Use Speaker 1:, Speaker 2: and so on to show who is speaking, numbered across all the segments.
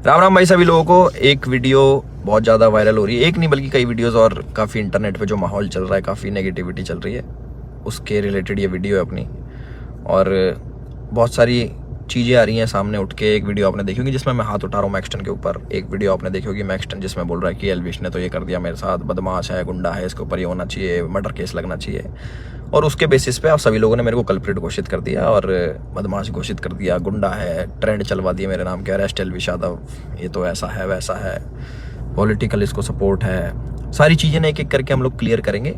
Speaker 1: राम राम भाई सभी लोगों को। एक वीडियो बहुत ज़्यादा वायरल हो रही है, एक नहीं बल्कि कई वीडियोस, और काफ़ी इंटरनेट पे जो माहौल चल रहा है, काफ़ी नेगेटिविटी चल रही है, उसके रिलेटेड ये वीडियो है अपनी। और बहुत सारी चीज़ें आ रही हैं सामने उठ के। एक वीडियो आपने देखी होगी जिसमें मैं हाथ उठा रहा हूँ मैक्सटन के ऊपर। एक वीडियो आपने देखी होगी मैक्सटन जिसमें बोल रहा है कि एल्विश ने तो ये कर दिया मेरे साथ, बदमाश है, गुंडा है, इसके ऊपर ये होना चाहिए, मर्डर केस लगना चाहिए। और उसके बेसिस पे आप सभी लोगों ने मेरे को कल्प्रिट घोषित कर दिया और बदमाश घोषित कर दिया, गुंडा है, ट्रेंड चलवा दिया मेरे नाम के, अरेस्ट एल्विश यादव, ये तो ऐसा है वैसा है, पॉलिटिकल इसको सपोर्ट है। सारी चीज़ें एक एक करके हम लोग क्लियर करेंगे।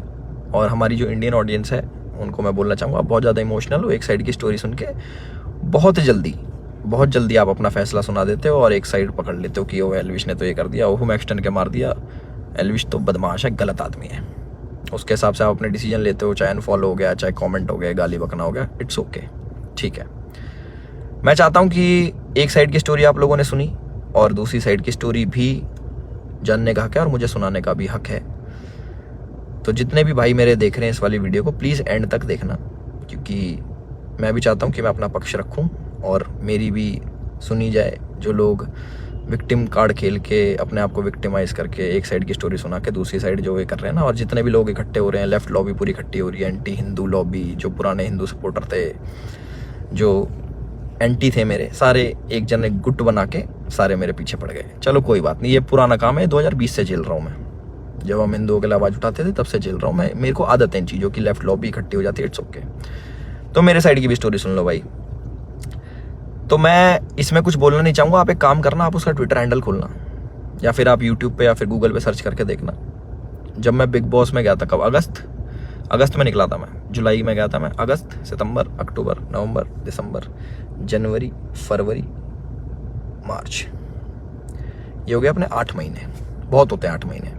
Speaker 1: और हमारी जो इंडियन ऑडियंस है उनको मैं बोलना चाहूँगा, आप बहुत ज़्यादा इमोशनल हो एक साइड की स्टोरी सुन के। बहुत जल्दी आप अपना फैसला सुना देते हो और एक साइड पकड़ लेते हो कि ओ एल्विश ने तो ये कर दिया, ओह मैक्सटन के मार दिया, एल्विश तो बदमाश है, गलत आदमी है। उसके हिसाब से आप अपने डिसीजन लेते हो, चाहे अनफॉलो हो गया, चाहे कमेंट हो गया, गाली बकना हो गया, इट्स ओके, ठीक है। मैं चाहता हूँ कि एक साइड की स्टोरी आप लोगों ने सुनी और दूसरी साइड की स्टोरी भी जानने का हक है और मुझे सुनाने का भी हक है। तो जितने भी भाई मेरे देख रहे हैं इस वाली वीडियो को, प्लीज़ एंड तक देखना, क्योंकि मैं भी चाहता हूँ कि मैं अपना पक्ष रखूँ और मेरी भी सुनी जाए। जो लोग विक्टिम कार्ड खेल के अपने आप को विक्टिमाइज करके एक साइड की स्टोरी सुना के दूसरी साइड जो ये कर रहे हैं ना, और जितने भी लोग इकट्ठे हो रहे हैं, लेफ्ट लॉबी पूरी इकट्ठी हो रही है, एंटी हिंदू लॉबी, जो पुराने हिंदू सपोर्टर थे, जो एंटी थे मेरे, सारे एक जन एक गुट बना के सारे मेरे पीछे पड़ गए। चलो कोई बात नहीं, ये पुराना काम है, 2020 से झेल रहा हूँ मैं। जब हम हिंदुओं के लिए आवाज़ उठाते थे तब से झेल रहा हूँ मैं। मेरे को आदत है इन चीज़ों की, लेफ्ट लॉबी इकट्ठी हो जाती है, इट्स ओके। तो मेरे साइड की भी स्टोरी सुन लो भाई। तो मैं इसमें कुछ बोलना नहीं चाहूँगा, आप एक काम करना, आप उसका ट्विटर हैंडल खोलना या फिर आप यूट्यूब पे या फिर गूगल पे सर्च करके देखना। जब मैं बिग बॉस में गया था, कब, अगस्त में निकला था मैं, जुलाई में गया था मैं, अगस्त, सितंबर, अक्टूबर, नवंबर, दिसंबर, जनवरी, फरवरी, मार्च, ये हो गया अपने 8 महीने। बहुत होते हैं 8 महीने।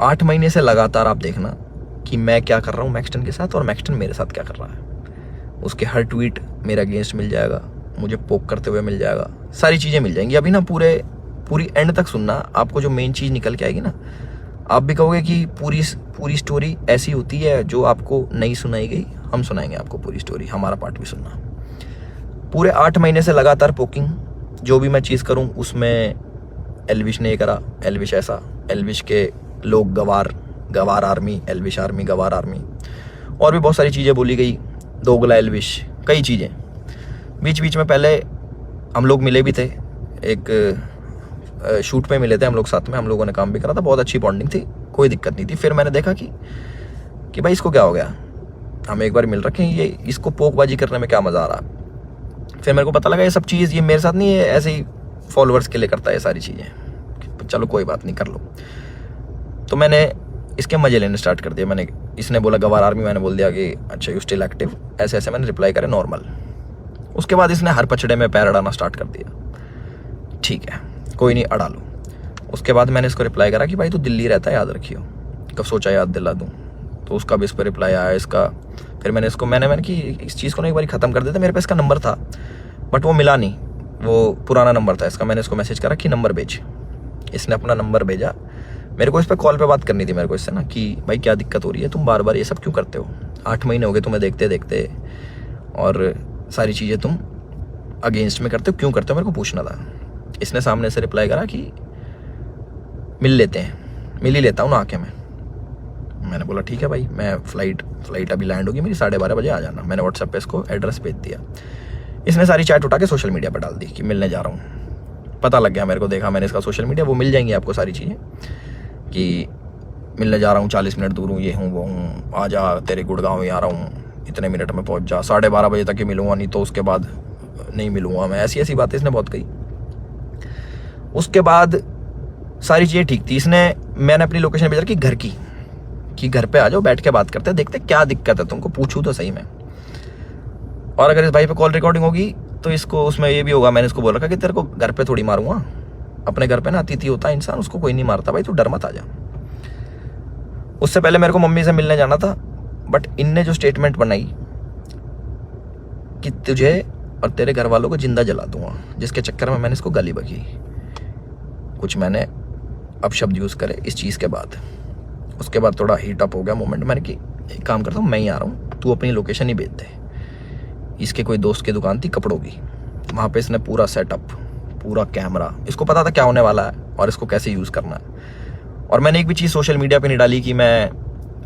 Speaker 1: 8 महीने से लगातार आप देखना कि मैं क्या कर रहा हूँ मैक्सटन के साथ और मैक्सटन मेरे साथ क्या कर रहा है। उसके हर ट्वीट मेरे अगेंस्ट मिल जाएगा, मुझे पोक करते हुए मिल जाएगा, सारी चीज़ें मिल जाएंगी। अभी ना पूरी एंड तक सुनना, आपको जो मेन चीज़ निकल के आएगी ना, आप भी कहोगे कि पूरी स्टोरी ऐसी होती है जो आपको नहीं सुनाई गई। हम सुनाएंगे आपको पूरी स्टोरी, हमारा पार्ट भी सुनना। पूरे 8 महीने से लगातार पोकिंग, जो भी मैं चीज़ करूँ उसमें एल्विश ने ये करा, एल्विश ऐसा, एल्विश के लोग गवार आर्मी, एल्विश आर्मी, गवार आर्मी, और भी बहुत सारी चीज़ें बोली गई, दोगला एल्विश, कई चीज़ें। बीच में पहले हम लोग मिले भी थे, एक शूट पे मिले थे हम लोग साथ में, हम लोगों ने काम भी करा था, बहुत अच्छी बॉन्डिंग थी, कोई दिक्कत नहीं थी। फिर मैंने देखा कि भाई इसको क्या हो गया, हम एक बार मिल रखे हैं, ये इसको पोकबाजी करने में क्या मज़ा आ रहा। फिर मेरे को पता लगा ये सब चीज़ ये मेरे साथ नहीं है, ऐसे ही फॉलोअर्स के लिए करता है सारी चीज़ें। चलो कोई बात नहीं, कर लो। तो मैंने इसके मजे लेने स्टार्ट कर दिया। इसने बोला गवार आर्मी, मैंने बोल दिया कि अच्छा यू स्टिल एक्टिव, ऐसे ऐसे मैंने रिप्लाई करे नॉर्मल। उसके बाद इसने हर पचड़े में पैर अड़ाना स्टार्ट कर दिया। ठीक है, कोई नहीं, अड़ा लो। उसके बाद मैंने इसको रिप्लाई करा कि भाई तू दिल्ली रहता है, याद रखियो, कब सोचा याद दिला दूँ। तो उसका भी इस पर रिप्लाई आया इसका। फिर मैंने इसको मैंने कि इस चीज़ को ना एक बार ख़त्म कर देता। मेरे पास इसका नंबर था बट वो मिला नहीं, वो पुराना नंबर था इसका। मैंने इसको मैसेज करा कि नंबर भेज। इसने अपना नंबर भेजा। मेरे को इस पर कॉल पे बात करनी थी मेरे को इससे ना, कि भाई क्या दिक्कत हो रही है, तुम बार बार ये सब क्यों करते हो, 8 महीने हो गए तुम्हें देखते देखते, और सारी चीज़ें तुम अगेंस्ट में करते हो, क्यों करते हो, मेरे को पूछना था। इसने सामने से रिप्लाई करा कि मिल लेते हैं, मिल ही लेता हूँ ना आके मैं। मैंने बोला ठीक है भाई, मैं फ्लाइट अभी लैंड होगी मेरी, 12:30 बजे आ जाना। मैंने व्हाट्सएप पे इसको एड्रेस भेज दिया। इसने सारी चैट उठा के सोशल मीडिया पर डाल दी कि मिलने जा रहा हूँ। पता लग गया मेरे को, देखा मैंने इसका सोशल मीडिया, वो मिल जाएंगी आपको सारी चीज़ें कि मिलने जा रहा हूँ, 40 मिनट दूर हूँ, ये हूँ वो हूँ, आ जा, तेरे गुड़गांव ही आ रहा हूँ, इतने मिनट में पहुँच जा, 12:30 बजे तक ही मिलूँगा, नहीं तो उसके बाद नहीं मिलूँगा मैं। ऐसी बातें इसने बहुत कही। उसके बाद सारी चीज़ें ठीक थी। मैंने अपनी लोकेशन भेजा कि घर की, कि घर पे आ जाओ, बैठ के बात करते हैं, देखते क्या दिक्कत है तुमको, पूछूँ तो सही में। और अगर इस भाई पे कॉल रिकॉर्डिंग होगी तो इसको उसमें ये भी होगा, मैंने इसको बोल रखा कि तेरे को घर पे थोड़ी मारूंगा, अपने घर पे ना अतिथि होता है इंसान, उसको कोई नहीं मारता भाई, तू डर मत आ जा। उससे पहले मेरे को मम्मी से मिलने जाना था, बट इनने जो स्टेटमेंट बनाई कि तुझे और तेरे घर वालों को जिंदा जला दूंगा, जिसके चक्कर में मैंने इसको गाली बकी। कुछ मैंने अपशब्द यूज़ करे इस चीज़ के बाद। उसके बाद थोड़ा हीट अप हो गया मोमेंट। मैंने कि एक काम करता हूँ, मैं ही आ रहा हूँ, तू अपनी लोकेशन ही भेज दे। इसके कोई दोस्त की दुकान थी कपड़ों की, वहाँ पे इसने पूरा सेटअप, पूरा कैमरा, इसको पता था क्या होने वाला है और इसको कैसे यूज़ करना है। और मैंने एक भी चीज़ सोशल मीडिया पे नहीं डाली कि मैं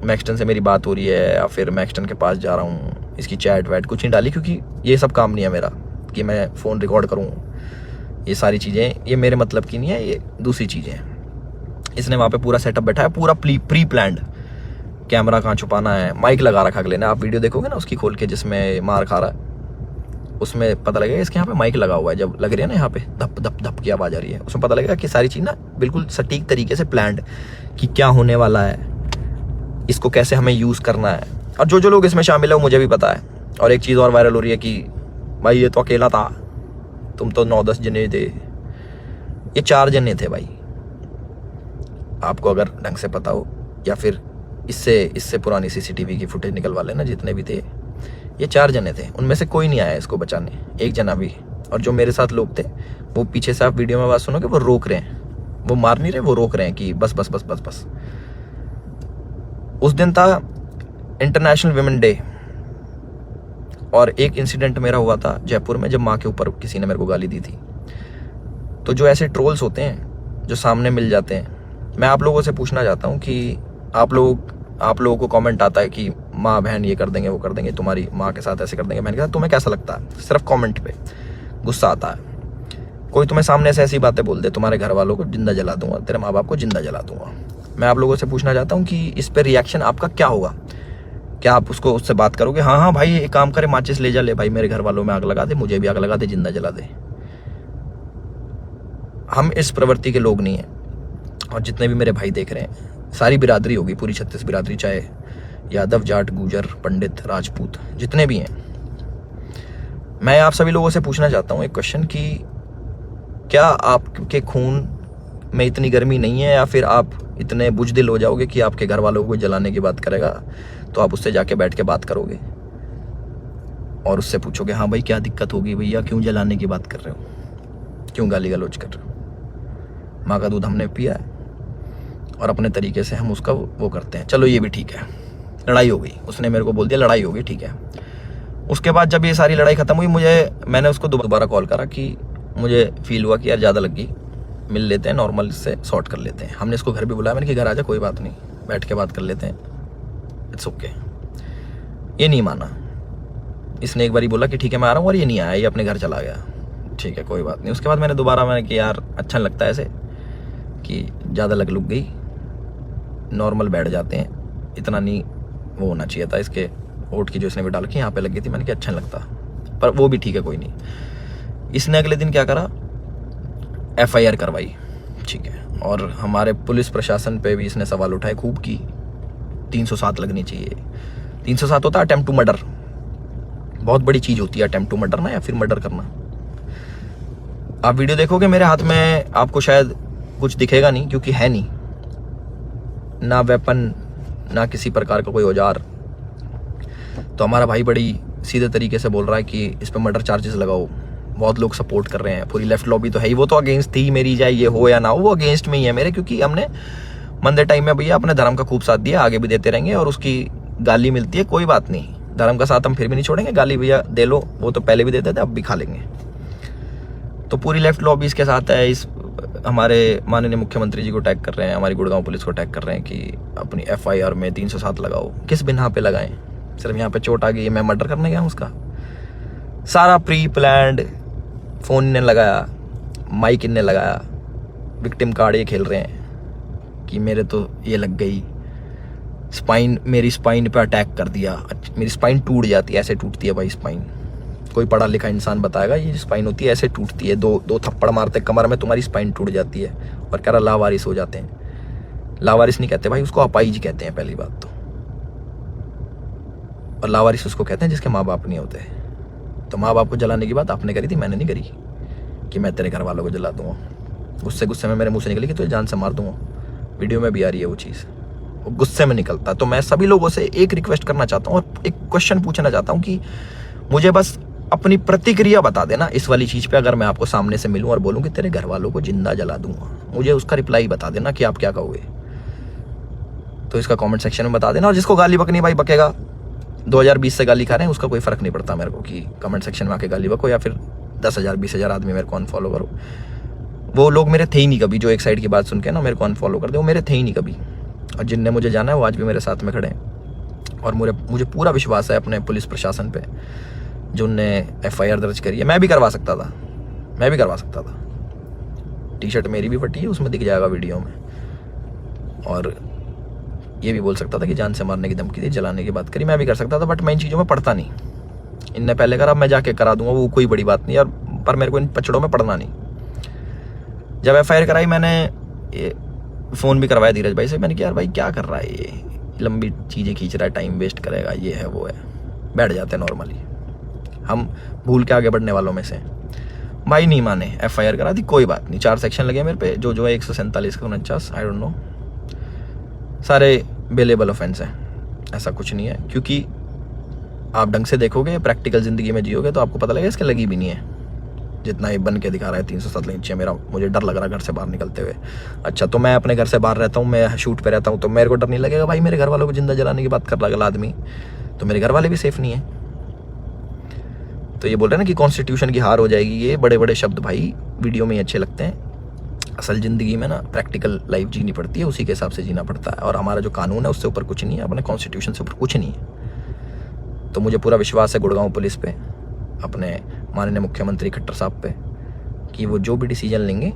Speaker 1: मैक्सटन से मेरी बात हो रही है या फिर मैक्सटन के पास जा रहा हूँ, इसकी चैट वैट कुछ नहीं डाली, क्योंकि ये सब काम नहीं है मेरा कि मैं फ़ोन रिकॉर्ड करूँ। ये सारी चीज़ें ये मेरे मतलब की नहीं है, ये दूसरी चीज़ें हैं। इसने वहाँ पे पूरा सेटअप बैठा है, पूरा प्री प्लान्ड, कैमरा कहाँ छुपाना है, माइक लगा रखा अगले ने। आप वीडियो देखोगे ना उसकी खोल के जिसमें मार खा रहा है, उसमें पता लगेगा इसके यहाँ पे माइक लगा हुआ है। जब लग रही है ना यहाँ पे धप धप धप की आवाज़ आ रही है, उसमें पता लगेगा कि सारी चीज़ ना बिल्कुल सटीक तरीके से प्लान्ड, कि क्या होने वाला है, इसको कैसे हमें यूज़ करना है। और जो जो लोग इसमें शामिल है वो मुझे भी पता है। और एक चीज़ और वायरल हो रही है कि भाई ये तो अकेला था, तुम तो 9-10 जने थे। ये 4 जने थे भाई, आपको अगर ढंग से पता हो, या फिर इससे पुरानी सीसीटीवी की फुटेज निकलवा लेना, जितने भी थे ये 4 जने थे। उनमें से कोई नहीं आया इसको बचाने, एक जना भी। और जो मेरे साथ लोग थे वो पीछे से, आप वीडियो में बात सुनोगे, वो रोक रहे हैं, वो मार नहीं रहे, वो रोक रहे हैं कि बस बस बस बस बस। उस दिन था इंटरनेशनल विमेन डे, और एक इंसिडेंट मेरा हुआ था जयपुर में, जब माँ के ऊपर किसी ने मेरे को गाली दी थी। तो जो ऐसे ट्रोल्स होते हैं जो सामने मिल जाते हैं, मैं आप लोगों से पूछना चाहता हूँ कि आप लोगों को कमेंट आता है कि माँ बहन ये कर देंगे वो कर देंगे, तुम्हारी माँ के साथ ऐसे कर देंगे, बहन के साथ, तुम्हें कैसा लगता है? सिर्फ कमेंट पे गुस्सा आता है। कोई तुम्हें सामने से ऐसी बातें बोल दे, तुम्हारे घर वालों को जिंदा जला दूंगा, तेरे माँ बाप को जिंदा जला दूंगा। मैं आप लोगों से पूछना चाहता हूँ कि इस पर रिएक्शन आपका क्या होगा? क्या आप उससे बात करोगे, हाँ हाँ भाई एक काम करे, माचिस ले जा, ले भाई मेरे घर वालों में आग लगा दे, मुझे भी आग लगा दे, जिंदा जला दे? हम इस प्रवृत्ति के लोग नहीं हैं। और जितने भी मेरे भाई देख रहे हैं, सारी बिरादरी होगी, पूरी 36 बिरादरी, चाहे यादव, जाट, गुजर, पंडित, राजपूत, जितने भी हैं, मैं आप सभी लोगों से पूछना चाहता हूँ एक क्वेश्चन कि क्या आपके खून में इतनी गर्मी नहीं है, या फिर आप इतने बुजदिल हो जाओगे कि आपके घर वालों को जलाने की बात करेगा तो आप उससे जाके बैठ के बात करोगे और उससे पूछोगे, हाँ भाई क्या दिक्कत होगी भैया, क्यों जलाने की बात कर रहे हो, क्यों गाली गलौज कर रहे हो? माँ का दूध हमने पिया है और अपने तरीके से हम उसका वो करते हैं। चलो ये भी ठीक है, लड़ाई हो गई, उसने मेरे को बोल दिया लड़ाई हो गई, ठीक है। उसके बाद जब ये सारी लड़ाई खत्म हुई, मैंने उसको दोबारा कॉल करा कि मुझे फील हुआ कि यार ज़्यादा लग गई, मिल लेते हैं, नॉर्मल से सॉर्ट कर लेते हैं। हमने इसको घर भी बुलाया, मैंने कि घर आ जा, कोई बात नहीं, बैठ के बात कर लेते हैं, इट्स ओके। ये नहीं माना, इसने एक बारी बोला कि ठीक है मैं आ रहा हूँ, और ये नहीं आया, ये अपने घर चला गया, ठीक है कोई बात नहीं। उसके बाद मैंने कि यार अच्छा लगता है ऐसे कि ज़्यादा लग गई, नॉर्मल बैठ जाते हैं, इतना नहीं वो होना चाहिए था। इसके ओट की जो इसने भी डाल के यहाँ पे लग गई थी, मैंने कहा अच्छा नहीं लगता, पर वो भी ठीक है कोई नहीं। इसने अगले दिन क्या करा, FIR करवाई, ठीक है। और हमारे पुलिस प्रशासन पे भी इसने सवाल उठाए खूब की 307 लगनी चाहिए। 307 होता है अटेम्प्ट टू मर्डर, बहुत बड़ी चीज़ होती है अटेम्प्ट टू मर्डर ना, या फिर मर्डर करना। आप वीडियो देखोगे मेरे हाथ में, आपको शायद कुछ दिखेगा नहीं, क्योंकि है नहीं ना वेपन, ना किसी प्रकार का कोई औजार। तो हमारा भाई बड़ी सीधे तरीके से बोल रहा है कि इस पे मर्डर चार्जेस लगाओ। बहुत लोग सपोर्ट कर रहे हैं, पूरी लेफ्ट लॉबी तो है ही, वो तो अगेंस्ट थी मेरी, चाहे ये हो या ना हो, वो अगेंस्ट में ही है मेरे, क्योंकि हमने मंदे टाइम में भैया अपने धर्म का खूब साथ दिया, आगे भी देते रहेंगे। और उसकी गाली मिलती है, कोई बात नहीं, धर्म का साथ हम फिर भी नहीं छोड़ेंगे, गाली भैया दे लो, वो तो पहले भी देते थे, अब भी खा लेंगे। तो पूरी लेफ्ट लॉबी इसके साथ है। इस हमारे माननीय मुख्यमंत्री जी को टैग कर रहे हैं, हमारी गुड़गांव पुलिस को टैग कर रहे हैं कि अपनी FIR में 307 लगाओ। किस बिना पे लगाएं? सिर्फ यहाँ पे चोट आ गई, मैं मर्डर करने गया हूँ उसका? सारा प्री प्लान्ड, फ़ोन इनने लगाया, माइक इनने लगाया, विक्टिम कार्ड ये खेल रहे हैं कि मेरे तो ये लग गई, स्पाइन, मेरी स्पाइन पे अटैक कर दिया, मेरी स्पाइन टूट जाती है, ऐसे टूटती है भाई स्पाइन। कोई पढ़ा लिखा इंसान बताएगा ये स्पाइन होती है, ऐसे टूटती है, दो थप्पड़ मारते कमर में, तुम्हारी स्पाइन टूट जाती है। और कह रहा लावारिस हो जाते हैं। लावारिस नहीं कहते भाई, उसको अपाहिज कहते हैं पहली बात तो। और लावारिस उसको कहते हैं जिसके माँ बाप नहीं होते। तो माँ बाप को जलाने की बात आपने करी थी, मैंने नहीं करी कि मैं तेरे घर वालों को जला दूंगा। गुस्से में मेरे मुंह से निकली कि तुझे जान से मार दूंगा। वीडियो में भी आ रही है वो चीज़, वो गुस्से में निकलता। तो मैं सभी लोगों से एक रिक्वेस्ट करना चाहता हूँ और एक क्वेश्चन पूछना चाहता हूँ कि मुझे बस अपनी प्रतिक्रिया बता देना इस वाली चीज़ पे। अगर मैं आपको सामने से मिलूं और बोलूं कि तेरे घर वालों को जिंदा जला दूंगा, मुझे उसका रिप्लाई बता देना कि आप क्या कहोगे। तो इसका कमेंट सेक्शन में बता देना। और जिसको गाली बकनी भाई बकेगा, 2020 से गाली खा रहे हैं, उसका कोई फर्क नहीं पड़ता मेरे को कि कमेंट सेक्शन में आके गाली बको या फिर 10,000 20,000 आदमी मेरे को अनफॉलो करो। वो लोग मेरे थे ही नहीं कभी, जो एक साइड की बात सुन के ना मेरे को अनफॉलो कर दे, वो मेरे थे ही नहीं कभी। और जिनने मुझे जाना है वो आज भी मेरे साथ में खड़े हैं। और मुझे पूरा विश्वास है अपने पुलिस प्रशासन पे, जो उनने FIR दर्ज करी है। मैं भी करवा सकता था। टी-शर्ट मेरी भी फटी है, उसमें दिख जाएगा वीडियो में। और ये भी बोल सकता था कि जान से मारने की धमकी दी, जलाने की बात करी, मैं भी कर सकता था, बट मैं इन चीज़ों में पढ़ता नहीं। इनने पहले करा, मैं जाके करा दूंगा, वो कोई बड़ी बात नहीं। और पर मेरे को इन पचड़ों में पढ़ना नहीं। जब FIR कराई, मैंने फ़ोन भी करवाया धीरज भाई से। मैंने कहा यार भाई क्या कर रहा है ये, लंबी चीज़ें खींच रहा है, टाइम वेस्ट करेगा, ये है वो है। बैठ जाते हैं नॉर्मली, हम भूल के आगे बढ़ने वालों में से। भाई नहीं माने, FIR करा दी, कोई बात नहीं। 4 सेक्शन लगे मेरे पे, जो है 147 का 49, आई डोंट नो, सारे बेलेबल ऑफेंस हैं, ऐसा कुछ नहीं है। क्योंकि आप ढंग से देखोगे, प्रैक्टिकल ज़िंदगी में जियोगे तो आपको पता लगेगा इसके लगी भी नहीं है। जितना ये बन के दिखा रहा है 307 नीचे, मुझे डर लग रहा है घर से बाहर निकलते हुए। अच्छा, तो मैं अपने घर से बाहर रहता हूँ, मैं शूट पे रहता हूँ, तो मेरे को डर नहीं लगेगा? भाई मेरे घर वालों को जिंदा जलाने की बात कर रहा अगला आदमी, तो मेरे घर वाले भी सेफ नहीं है। तो ये बोल रहे हैं ना कि कॉन्स्टिट्यूशन की हार हो जाएगी, ये बड़े बड़े शब्द भाई वीडियो में ही अच्छे लगते हैं। असल ज़िंदगी में ना प्रैक्टिकल लाइफ जीनी पड़ती है, उसी के हिसाब से जीना पड़ता है। और हमारा जो कानून है उससे ऊपर कुछ नहीं है, अपने कॉन्स्टिट्यूशन से ऊपर कुछ नहीं है। तो मुझे पूरा विश्वास है गुड़गांव पुलिस पे, अपने माननीय मुख्यमंत्री खट्टर साहब पे, कि वो जो भी डिसीजन लेंगे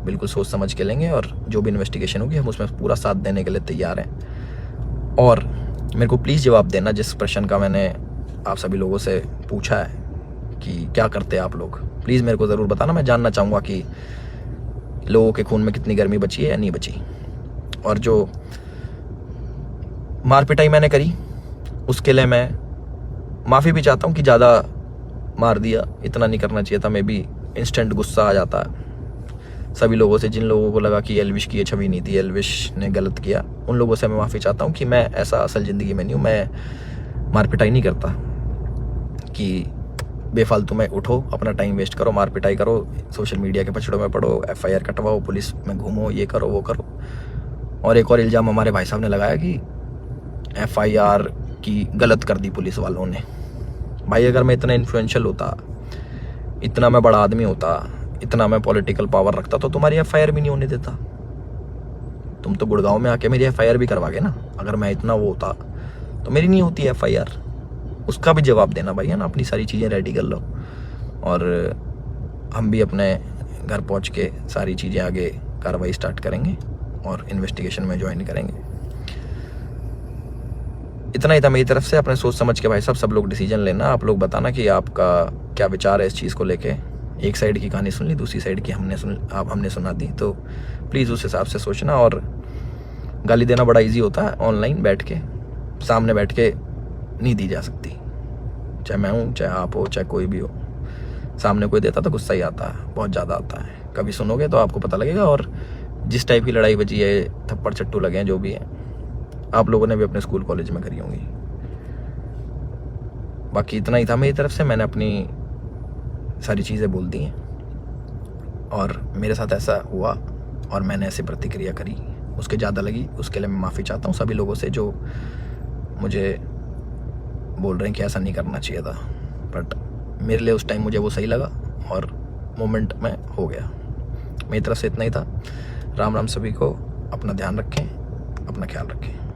Speaker 1: बिल्कुल सोच समझ के लेंगे। और जो भी इन्वेस्टिगेशन होगी हम उसमें पूरा साथ देने के लिए तैयार हैं। और मेरे को प्लीज़ जवाब देना जिस प्रश्न का मैंने आप सभी लोगों से पूछा है कि क्या करते हैं आप लोग, प्लीज़ मेरे को ज़रूर बताना। मैं जानना चाहूँगा कि लोगों के खून में कितनी गर्मी बची है या नहीं बची। और जो मार पिटाई मैंने करी उसके लिए मैं माफ़ी भी चाहता हूँ कि ज़्यादा मार दिया, इतना नहीं करना चाहिए था। मैं भी इंस्टेंट गुस्सा आ जाता है सभी लोगों से, जिन लोगों को लगा कि एल्विश की ये छवि नहीं थी, एल्विश ने गलत किया, उन लोगों से मैं माफ़ी चाहता हूँ कि मैं ऐसा असल ज़िंदगी में नहीं हूँ। मैं मार पिटाई नहीं करता कि बेफालतू में उठो, अपना टाइम वेस्ट करो, मार पिटाई करो, सोशल मीडिया के पछड़ों में पड़ो, FIR कटवाओ, पुलिस में घूमो, ये करो वो करो। और एक और इल्ज़ाम हमारे भाई साहब ने लगाया कि FIR की गलत कर दी पुलिस वालों ने। भाई अगर मैं इतना इन्फ्लुएंशियल होता, इतना मैं बड़ा आदमी होता, इतना मैं पॉलिटिकल पावर रखता, तो तुम्हारी FIR भी नहीं होने देता। तुम तो गुड़गांव में आके मेरी FIR भी करवा गए ना। अगर मैं इतना वो होता तो मेरी नहीं होती FIR। उसका भी जवाब देना भाई, है ना। अपनी सारी चीज़ें रेडी कर लो और हम भी अपने घर पहुंच के सारी चीज़ें आगे कार्रवाई स्टार्ट करेंगे और इन्वेस्टिगेशन में ज्वाइन करेंगे। इतना ही था मेरी तरफ से। अपने सोच समझ के भाई साहब सब लोग डिसीजन लेना। आप लोग बताना कि आपका क्या विचार है इस चीज़ को लेके। एक साइड की कहानी सुन ली, दूसरी साइड की हमने सुना दी, तो प्लीज़ उस हिसाब से सोचना। और गाली देना बड़ा इजी होता है, ऑनलाइन बैठ के, सामने बैठ के नहीं दी जा सकती। चाहे मैं हूँ, चाहे आप हो, चाहे कोई भी हो, सामने कोई देता तो गुस्सा ही आता है, बहुत ज़्यादा आता है। कभी सुनोगे तो आपको पता लगेगा। और जिस टाइप की लड़ाई बची है, थप्पड़ चट्टू लगे हैं, जो भी है, आप लोगों ने भी अपने स्कूल कॉलेज में करी होंगी। बाकी इतना ही था मेरी तरफ से। मैंने अपनी सारी चीज़ें बोल दी हैं और मेरे साथ ऐसा हुआ और मैंने ऐसी प्रतिक्रिया करी, उसके ज़्यादा लगी, उसके लिए मैं माफ़ी चाहता हूँ सभी लोगों से जो मुझे बोल रहे हैं कि ऐसा नहीं करना चाहिए था। बट मेरे लिए उस टाइम मुझे वो सही लगा और मोमेंट में हो गया। मेरी तरफ से इतना ही था। राम राम सभी को। अपना ध्यान रखें, अपना ख्याल रखें।